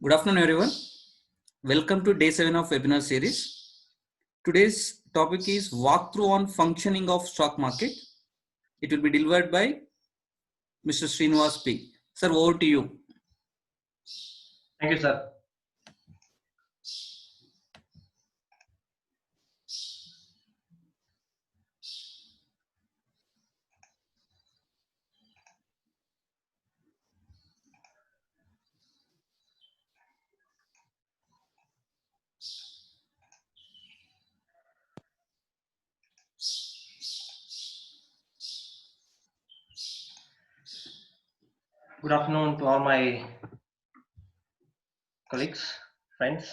Good afternoon, everyone. Welcome to day 7 of webinar series. Today's topic is walkthrough on functioning of stock market. It will be delivered by Mr. Srinivas P. Sir, over to you. Thank you, sir. Good afternoon to all my colleagues, friends.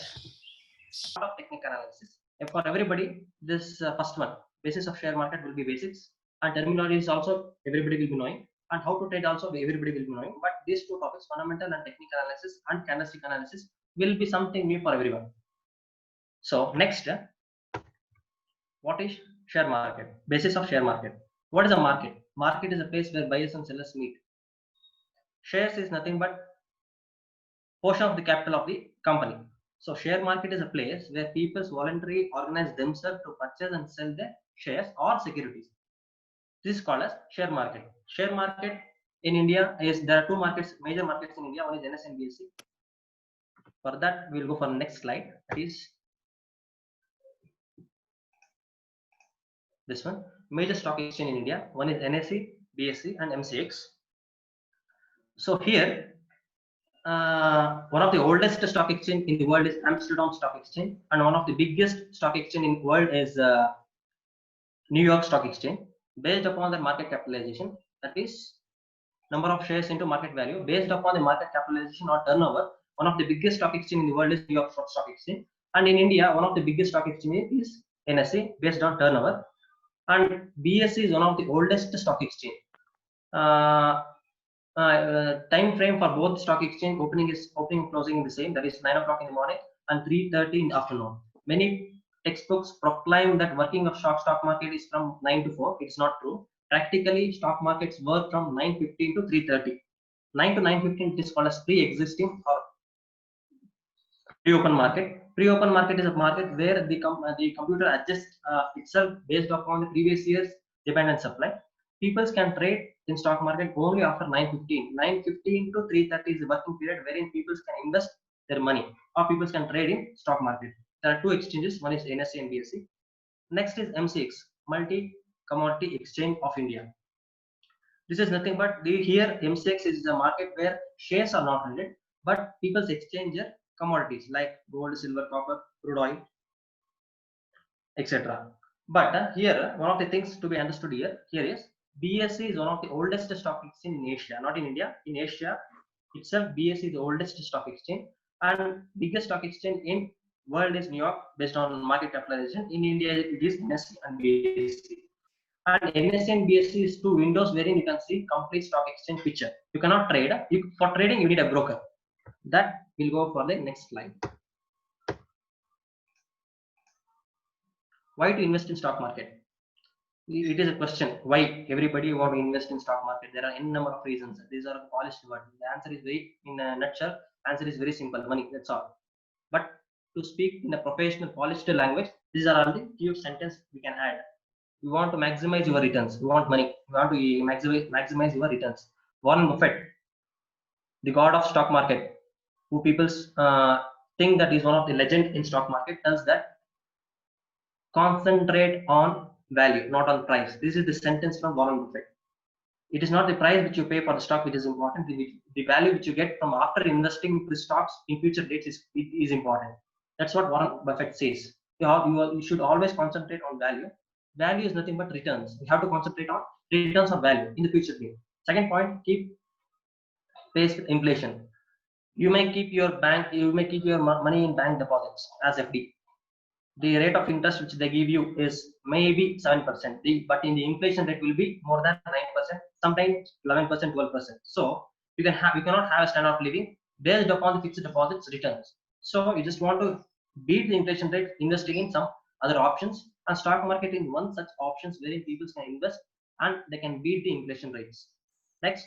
Part of technical analysis. And for everybody, this first one, basis of share market will be basics, and terminology is also everybody will be knowing, and how to trade also everybody will be knowing. But these two topics, fundamental and technical analysis and candlestick analysis, will be something new for everyone. So next, what is share market? Basis of share market. What is a market? Market is a place where buyers and sellers meet. Shares is nothing but portion of the capital of the company. So share market is a place where people voluntarily organize themselves to purchase and sell their shares or securities. This is called as share market. Share market in India is there are two markets, major markets in India. One is NSE and BSE. For that, we will go for the next slide. That is this one. Major stock exchange in India. One is NSE, BSE, and MCX. So here one of the oldest stock exchange in the world is Amsterdam Stock Exchange, and one of the biggest stock exchange in the world is New York Stock Exchange. Based upon the market capitalization, that is number of shares into market value, based upon the market capitalization or turnover, one of the biggest stock exchange in the world is New York Stock Exchange, and in India, one of the biggest stock exchange is NSE based on turnover, and BSE is one of the oldest stock exchange. Time frame for both stock exchange opening and closing the same, that is 9 o'clock in the morning and 3:30 in the afternoon. Many textbooks proclaim that working of stock market is from 9 to 4. It's not true. Practically, stock markets work from 9:15 to 3:30. 9 to 9:15 it is called as pre-existing or pre-open market. Pre-open market is a market where the computer adjusts itself based upon the previous year's demand and supply. People can trade in stock market only after 9:15. 9:15 to 3:30 is the working period wherein people can invest their money or people can trade in stock market. There are two exchanges. One is NSE and BSE. Next is MCX, Multi Commodity Exchange of India. This is nothing but here MCX is a market where shares are not traded, but people exchange their commodities like gold, silver, copper, crude oil, etc. But here, one of the things to be understood here is BSE is one of the oldest stock exchange in Asia, not in India. In Asia itself, BSE is the oldest stock exchange, and biggest stock exchange in world is New York based on market capitalization. In India, it is NSE and BSE. And NSE and BSE is two windows wherein you can see complete stock exchange picture. You cannot trade. For trading, you need a broker. That will go for the next slide. Why to invest in stock market? It is a question. Why everybody want to invest in stock market? There are n number of reasons. These are polished words. The answer is very, in a nutshell, answer is very simple. Money. That's all. But to speak in a professional, polished language, these are all the few sentences we can add. You want to maximize your returns. You want money. You want to maximize your returns. Warren Buffett, the god of stock market, who people think that is one of the legend in stock market, tells that concentrate on value, not on price. This is the sentence from Warren Buffett. It is not the price which you pay for the stock which is important. The value which you get from after investing the stocks in future dates is important. That's what Warren Buffett says. You should always concentrate on value. Value is nothing but returns. You have to concentrate on returns of value in the future date. Second point, keep pace with inflation. You may keep your money in bank deposits as FD. The rate of interest which they give you is maybe 7%, but in the inflation rate will be more than 9%, sometimes 11%, 12%. So you cannot have a standard of living based upon the fixed deposits returns. So you just want to beat the inflation rate, investing in some other options, and stock market in one such options wherein people can invest and they can beat the inflation rates. Next,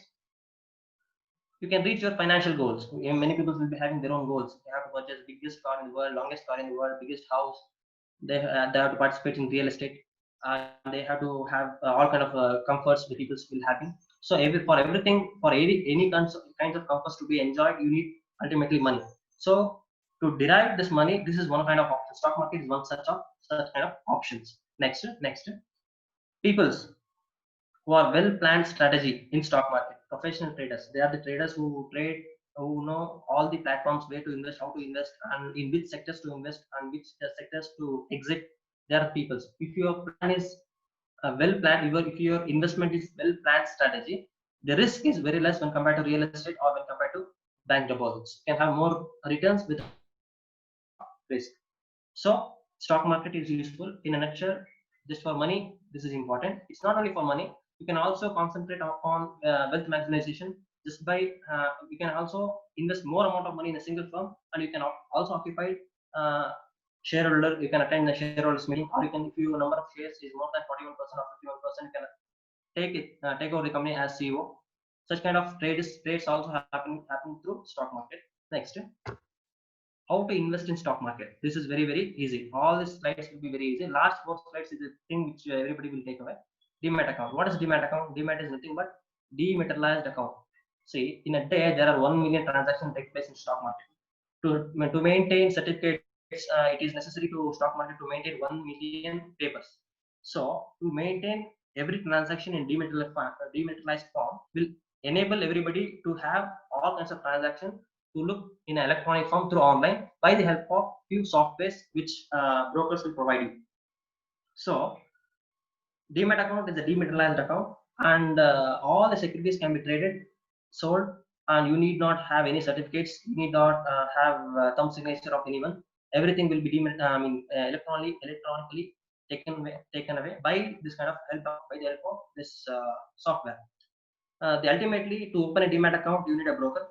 you can reach your financial goals. Many people will be having their own goals. They have to purchase biggest car in the world, longest car in the world, biggest house. They have to participate in real estate. They have to have all kind of comforts the people will having. So for everything, for any kinds of comforts to be enjoyed, you need ultimately money. So to derive this money, this is one kind of option. Stock market is one such kind of options. Next, peoples who are well planned strategy in stock market. Professional traders, they are the traders who trade, who know all the platforms where to invest, how to invest, and in which sectors to invest and which sectors to exit. They are people. If your plan is well planned, if your investment is well planned strategy, the risk is very less when compared to real estate or when compared to bank deposits. You can have more returns with risk. So stock market is useful in a nutshell. Just for money, this is important. It's not only for money. You can also concentrate on wealth maximization. Just by you can also invest more amount of money in a single firm, and you can also occupy shareholder. You can attend the shareholders meeting, or you can, if your number of shares is more than 41% or 51%, you can take over the company as CEO. Such kind of trades also happen through stock market. Next, how to invest in stock market. This is very easy. All these slides will be very easy. Last 4 slides is the thing which everybody will take away. Demat account. What is demat account? Demat is nothing but dematerialized account. See, in a day there are 1 million transactions take place in stock market. To maintain certificates, it is necessary to stock market to maintain 1 million papers. So to maintain every transaction in dematerialized form will enable everybody to have all kinds of transactions to look in an electronic form through online by the help of few softwares which brokers will provide you. So demat account is a dematerialized account, and all the securities can be traded, sold, and you need not have any certificates. You need not have thumb signature of anyone. Everything will be electronically taken away by this kind of by the help of this software. Ultimately, to open a demat account, you need a broker.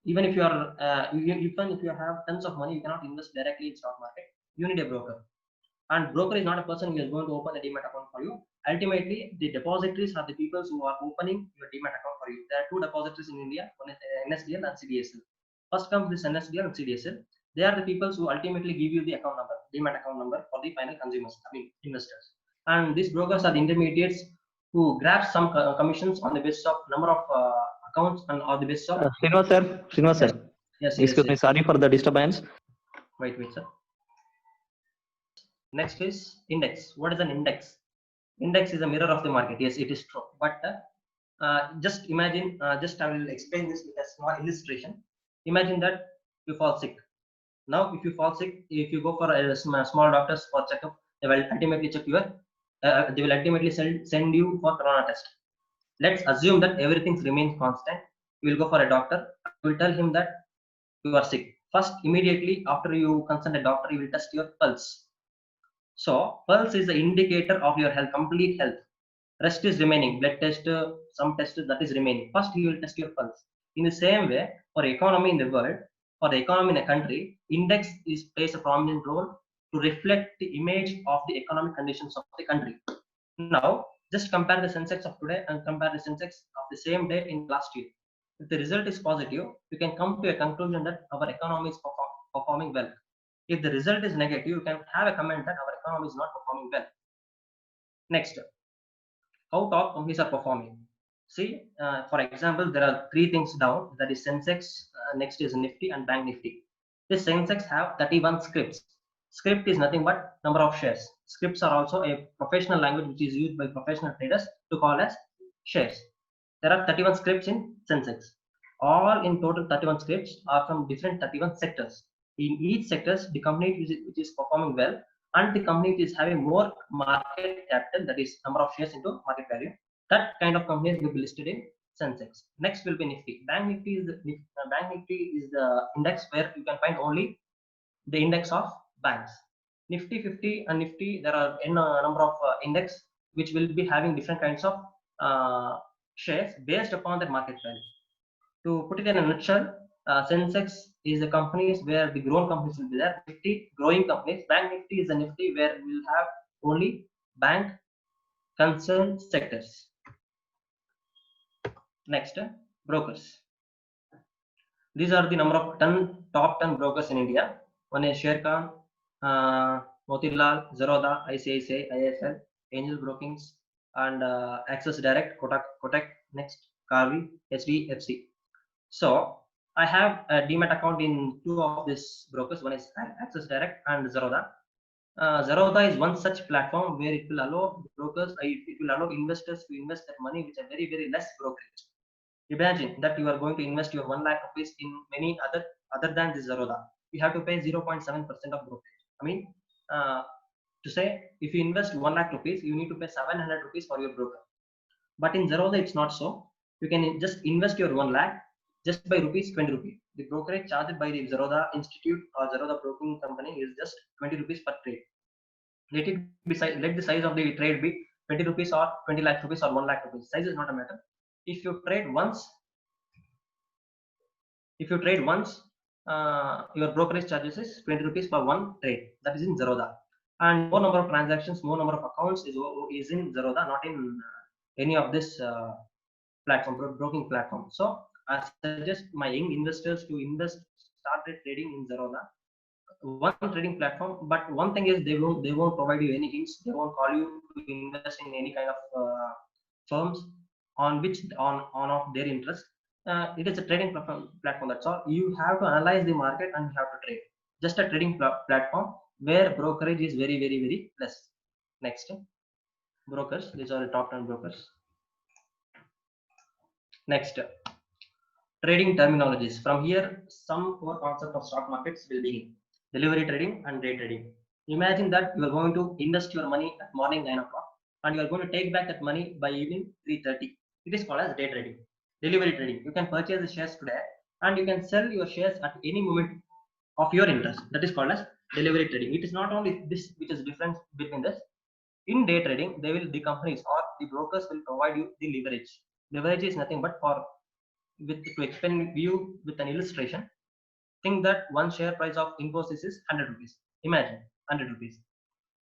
Even if you are even if you have tons of money, you cannot invest directly in stock market. You need a broker, and broker is not a person who is going to open a demat account for you. Ultimately, the depositories are the people who are opening your demat account for you. There are two depositories in India, one is NSDL and CDSL. First comes this NSDL and CDSL. They are the people who ultimately give you the account number, demat account number for the final consumers, investors. And these brokers are the intermediates who grab some commissions on the basis of number of accounts and on the basis of Srinivas sir. Yes. Excuse me, sorry for the disturbance. Wait, sir. Next is index. What is an index? Index is a mirror of the market. Yes, it is true. But just imagine, just I will explain this with a small illustration. Imagine that you fall sick. Now, if you fall sick, if you go for a small doctors for checkup, they will ultimately check your, they will ultimately send you for corona test. Let's assume that everything remains constant. You will go for a doctor. You will tell him that you are sick. First, immediately after you consult a doctor, you will test your pulse. So pulse is the indicator of your health, complete health. Rest is remaining, blood test, some test that is remaining. First you will test your pulse. In the same way, for economy in the world, for the economy in a country, index plays a prominent role to reflect the image of the economic conditions of the country. Now, just compare the Sensex of today and compare the Sensex of the same day in last year. If the result is positive, you can come to a conclusion that our economy is performing well. If the result is negative, you can have a comment that our economy is not performing well. Next, how top companies are performing. See, for example, there are 3 things down. That is Sensex, next is Nifty and Bank Nifty. This Sensex have 31 scripts. Script is nothing but number of shares. Scripts are also a professional language which is used by professional traders to call as shares. There are 31 scripts in Sensex. All in total 31 scripts are from different 31 sectors. In each sectors, the company which is performing well and the company which is having more market capital, that is number of shares into market value, that kind of companies will be listed in Sensex. Next will be Nifty. Bank Nifty is the index where you can find only the index of banks. Nifty 50 and Nifty, there are n number of index which will be having different kinds of shares based upon their market value. To put it in a nutshell, Sensex is the companies where the grown companies will be there. Nifty, growing companies. Bank Nifty is a Nifty where we will have only bank concerned sectors. Next, brokers. These are the number of top 10 brokers in India. One is Sharekhan, Motilal, Zerodha, ICICI, ISL, Angel Brokings, and Access Direct, Kotak, next Karvi, HDFC. So I have a Demat account in two of these brokers. One is Access Direct and Zerodha. Zerodha is one such platform where it will allow brokers, it will allow investors to invest their money with a very, very less brokerage. Imagine that you are going to invest your 1 lakh rupees in many other than this Zerodha. You have to pay 0.7% of brokerage. I mean, to say if you invest 1 lakh rupees, you need to pay 700 rupees for your broker. But in Zerodha, it's not so. You can just invest your 1 lakh just by rupees 20 rupees. The brokerage charged by the Zerodha Institute or Zerodha Broking Company is just 20 rupees per trade. Let the size of the trade be 20 rupees or 20 lakh rupees or 1 lakh rupees. Size is not a matter. If you trade once, your brokerage charges is 20 rupees for one trade. That is in Zerodha. And more number of transactions, more number of accounts is in Zerodha, not in any of this broking platform. So I suggest my young investors to start trading in Zerodha, one trading platform. But one thing is they won't provide you any hints. They won't call you to invest in any kind of firms on of their interest. It is a trading platform. That's all. You have to analyze the market and you have to trade. Just a trading platform where brokerage is very, very, very less. Next, brokers. These are the top 10 brokers. Next, trading terminologies. From here, some core concept of stock markets will begin. Delivery trading and day trading. Imagine that you are going to invest your money at morning 9 o'clock and you are going to take back that money by evening 3:30. It is called as day trading. Delivery trading. You can purchase the shares today and you can sell your shares at any moment of your interest. That is called as delivery trading. It is not only this which is different between this. In day trading, the companies or the brokers will provide you the leverage. Leverage is nothing but to explain you with an illustration. Think that one share price of Infosys is 100 rupees. Imagine 100 rupees.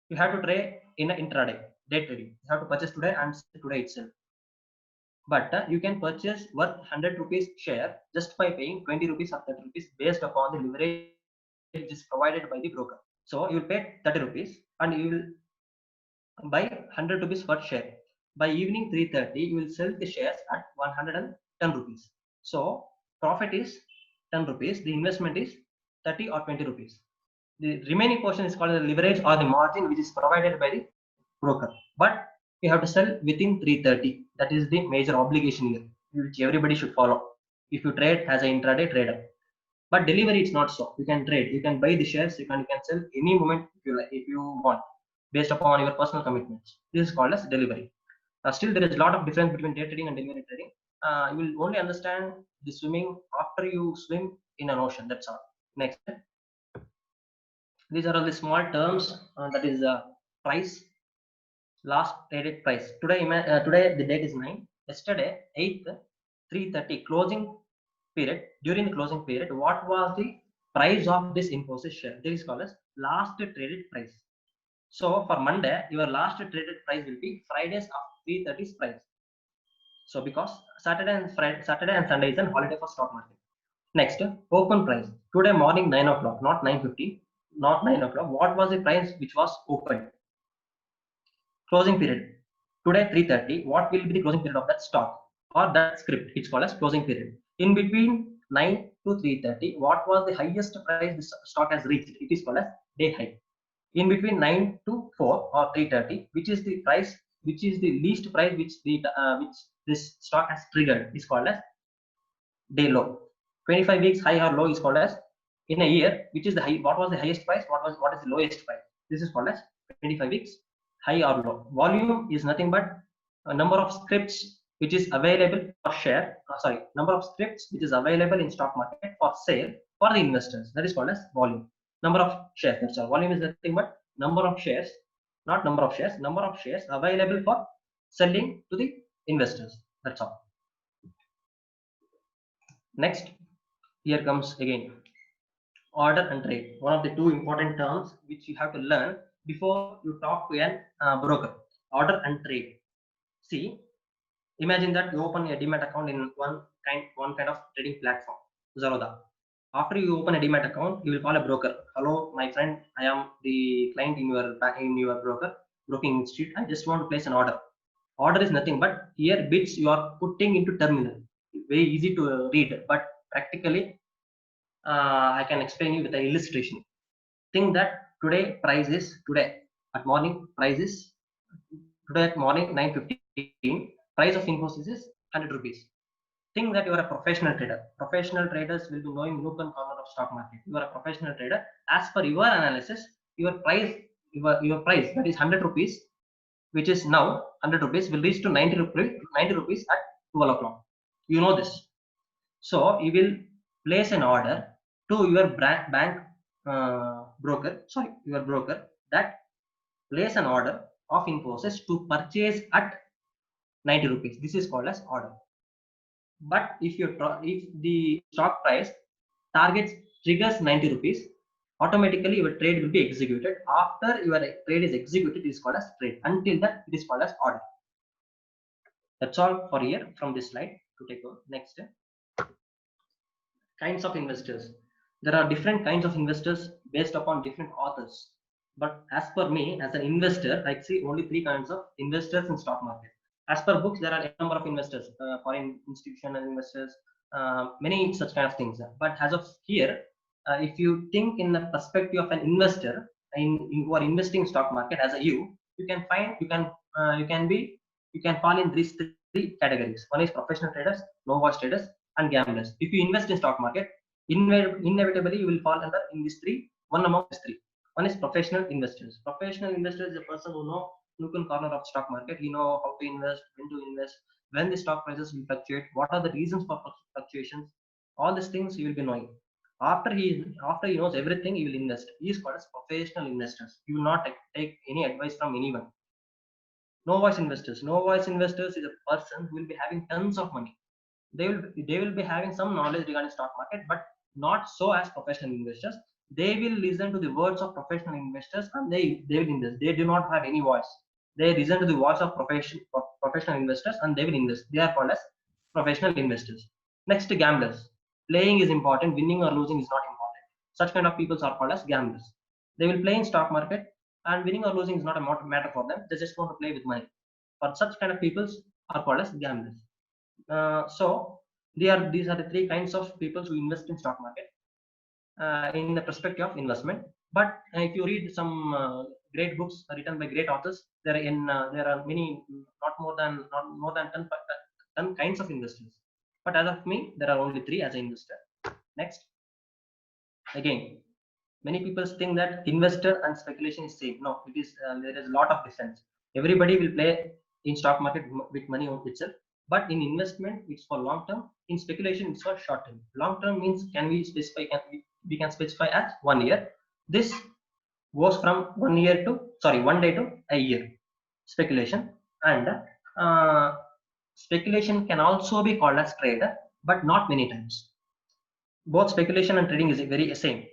You have to trade in an intraday, day trading. You have to purchase today and sell today itself. But you can purchase worth 100 rupees share just by paying 20 rupees or 30 rupees based upon the leverage which is provided by the broker. So you will pay 30 rupees and you will buy 100 rupees per share. By evening 3:30, you will sell the shares at 110 rupees. So profit is 10 rupees. The investment is 30 or 20 rupees. The remaining portion is called the leverage or the margin, which is provided by the broker. But you have to sell within 3:30. That is the major obligation here, which everybody should follow if you trade as an intraday trader. But delivery, it's not so. You can trade, you can buy the shares, you can sell any moment if you want, based upon your personal commitments. This is called as delivery. Still, there is a lot of difference between day trading and delivery trading. You will only understand the swimming after you swim in an ocean. That's all. Next, these are all the small terms. That is price, last traded price. Today, today the date is 9. Yesterday, 8th, 3:30 closing period. During the closing period, what was the price of this Infosys share? This is called as last traded price. So for Monday, your last traded price will be Friday's of 3:30's price. So because Saturday and Sunday is a holiday for stock market. Next, open price. Today morning 9 o'clock, not 9:50, not 9 o'clock. What was the price which was open? Closing period. Today 3:30. What will be the closing period of that stock or that script? It's called as closing period. In between 9 to 3:30, what was the highest price this stock has reached? It is called as day high. In between 9 to 4 or 3:30, which is the price, which is the least price which this stock has triggered, is called as day low. 25 weeks high or low is called as in a year, which is the high. What was the highest price? What is the lowest price? This is called as 25 weeks high or low. Volume is nothing but a number of scripts which is available for share. Number of scripts which is available in stock market for sale for the investors. That is called as volume. Number of shares. That's all. Volume is nothing but number of shares, not number of shares. Number of shares available for selling to the investors. That's all. Next, here comes again order and trade. One of the two important terms which you have to learn before you talk to a broker. Order and trade. See, imagine that you open a Demat account in one kind of trading platform. Zerodha. After you open a demat account, you will call a broker. Hello, my friend, I am the client in your broking institute. I just want to place an order. Order is nothing but here bits you are putting into terminal. Very easy to read, but practically I can explain you with an illustration. Think that today at morning price is today at morning 9:15. Price of Infosys is 100 rupees. Think that you are a professional trader. Professional traders will be knowing nook and corner of stock market. You are a professional trader. As per your analysis, your price that is 100 rupees, which is now 100 rupees, will reach to 90 rupees at 12 o'clock. You know this. So you will place an order to your bank your broker, that place an order of Infosys to purchase at 90 rupees. This is called as order. But if the stock price targets triggers 90 rupees, automatically your trade will be executed. After your trade is executed, it is called as trade. Until that, it is called as order. That's all for here from this slide. To take over next, kinds of investors. There are different kinds of investors based upon different authors, but as per me, as an investor, I see only three kinds of investors in stock market. As per books, there are a number of investors, foreign institutional investors, many such kind of things. But as of here, if you think in the perspective of an investor, who are investing stock market as a you can find you can fall in these three categories. One is professional traders, novice traders, and gamblers. If you invest in stock market, inevitably you will fall under in these three, one among these three. One is professional investors. Professional investor is a person who know nook and corner of stock market. He know how to invest, when to invest, when the stock prices will fluctuate, what are the reasons for fluctuations. All these things he will be knowing. After he knows everything, he will invest. He is called as professional investors. He will not take any advice from anyone. Novice investors. Novice investors is a person who will be having tons of money. They will be having some knowledge regarding stock market, but not so as professional investors. They will listen to the words of professional investors and they will invest. They do not have any voice. They listen to the voice of professional investors and they will invest. They are called as professional investors. Next, gamblers. Playing is important. Winning or losing is not important. Such kind of people are called as gamblers. They will play in stock market and winning or losing is not a matter for them. They just want to play with money. For such kind of people are called as gamblers. So these are the three kinds of people who invest in stock market in the perspective of investment. But if you read some great books written by great authors, there are many, not more than 10 kinds of investors. But as of me, there are only three as an investor. Next, again, many people think that investor and speculation is same. No, it is. There is a lot of difference. Everybody will play in stock market with money on itself. But in investment, it's for long term. In speculation, it's for short term. Long term means we can specify as 1 year. This goes from 1 day to a year. Speculation, and speculation can also be called as trader, but not many times. Both speculation and trading is very same.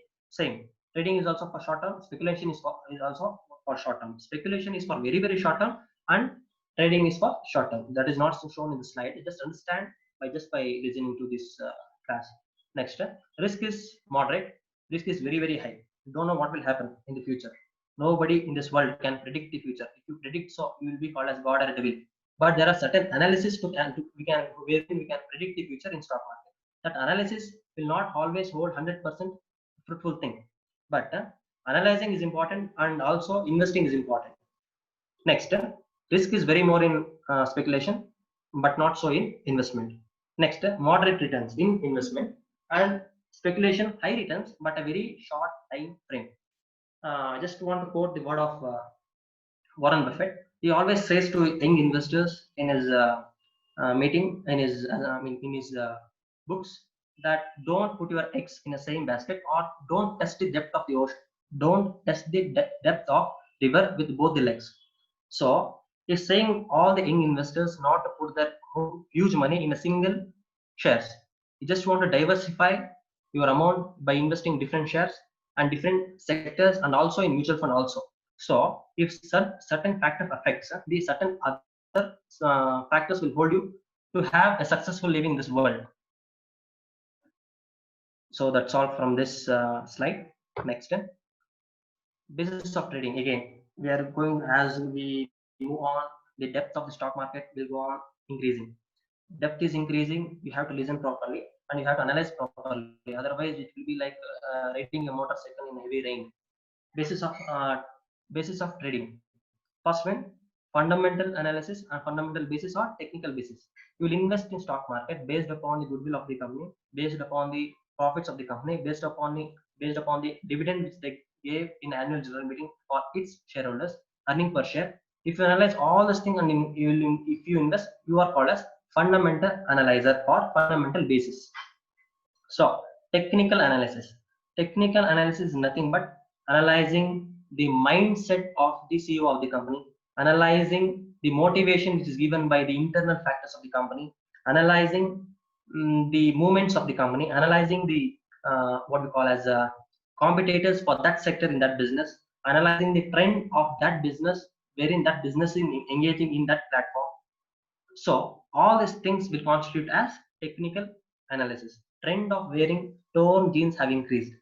Trading is also for short term. Speculation is also for short term. Speculation is for very short term, and trading is for short term. That is not shown in the slide. Just understand by listening to this class. Next, risk is moderate. Risk is very high. You don't know what will happen in the future. Nobody in this world can predict the future. If you predict, so you will be called as God or devil. But there are certain analysis wherein we can predict the future in stock market. That analysis will not always hold 100% fruitful thing. But analyzing is important, and also investing is important. Next, risk is very more in speculation, but not so in investment. Next, moderate returns in investment, and speculation high returns, but a very short time frame. I just want to quote the word of Warren Buffett. He always says to young investors in his meeting, in his books, that don't put your eggs in the same basket, or don't test the depth of the ocean. Don't test the depth of river with both the legs. So he's saying all the young investors not to put their huge money in a single shares. You just want to diversify your amount by investing different shares and different sectors, and also in mutual fund also. So if certain factor affects, the certain other factors will hold you to have a successful living in this world. So that's all from this slide. Next, business of trading. Again, we are going, as we move on, the depth of the stock market will go on increasing. Depth is increasing. You have to listen properly and you have to analyze properly. Otherwise, it will be like riding a motorcycle in heavy rain. Basis of trading. First one, fundamental analysis and fundamental basis or technical basis. You will invest in stock market based upon the goodwill of the company, based upon the profits of the company, based upon the dividend which they gave in annual general meeting for its shareholders, earning per share. If you analyze all this thing and if you invest, you are called as fundamental analyzer or fundamental basis. So technical analysis. Technical analysis is nothing but analyzing the mindset of the CEO of the company, analyzing the motivation which is given by the internal factors of the company, analyzing the movements of the company, analyzing the what we call as competitors for that sector in that business, analyzing the trend of that business, wherein that business is engaging in that platform. So all these things will constitute as technical analysis. Trend of wearing torn jeans have increased.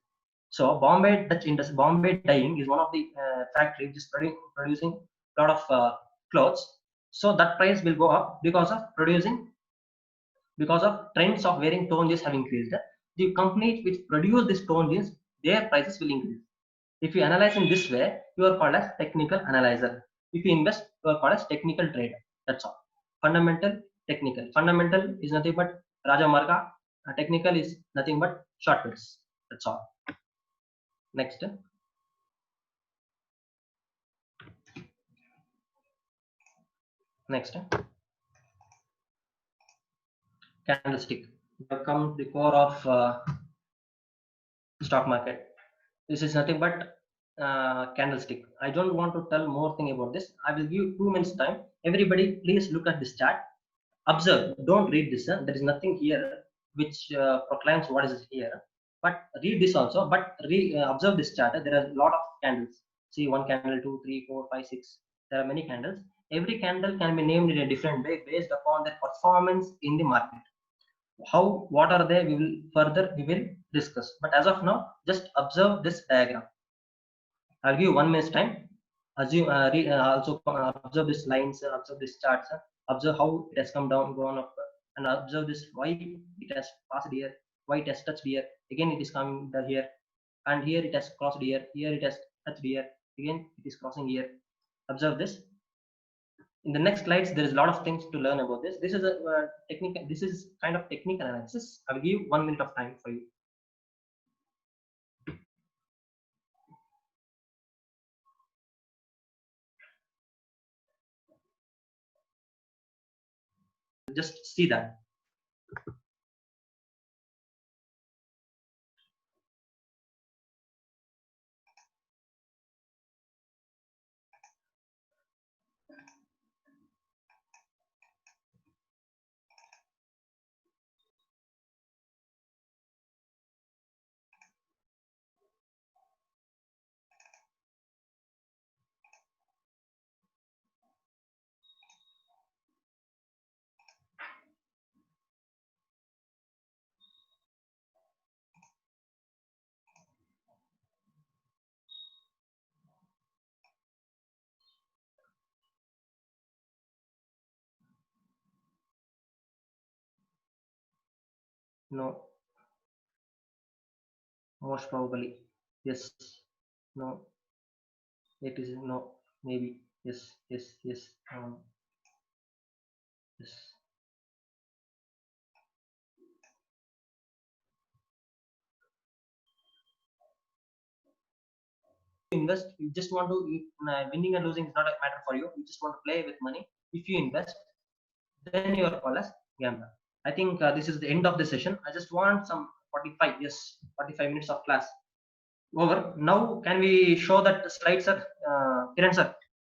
So Bombay Dutch Industry, Bombay Dyeing is one of the factory which is producing a lot of clothes. So that price will go up because of trends of wearing torn jeans have increased. The companies which produce these torn jeans, their prices will increase. If you analyze in this way, you are called as technical analyzer. If you invest, you are called as technical trader. That's all. Fundamental, technical. Fundamental is nothing but Raja Marga. Technical is nothing but shortcuts. That's all. Next. Next. Candlestick. We have come to the core of stock market. This is nothing but candlestick. I don't want to tell more thing about this. I will give 2 minutes time. Everybody, please look at this chart. Observe. Don't read this. There is nothing here which proclaims what is here. But read this also. But observe this chart. There are a lot of candles. See, 1 candle, 2, 3, 4, 5, 6. There are many candles. Every candle can be named in a different way based upon their performance in the market. What are they? We will discuss. But as of now, just observe this diagram. I'll give 1 minute time. Also observe these lines, observe these charts, observe how it has come down, gone up, and observe this why it has passed here, why it has touched here. Again, it is coming here, and here it has crossed here. Here it has touched here. Again, it is crossing here. Observe this. In the next slides, there is a lot of things to learn about this. This is a technical. This is kind of technical analysis. I will give 1 minute of time for you. Just see that. No. Most probably. Yes. No. It is no. Maybe. Yes. Yes. Yes. Yes. Invest, you just want to winning and losing is not a matter for you. You just want to play with money. If you invest, then you are called as gambler. I think this is the end of the session. I just want some 45 minutes of class over. Now can we show that slide, sir? Kiran sir,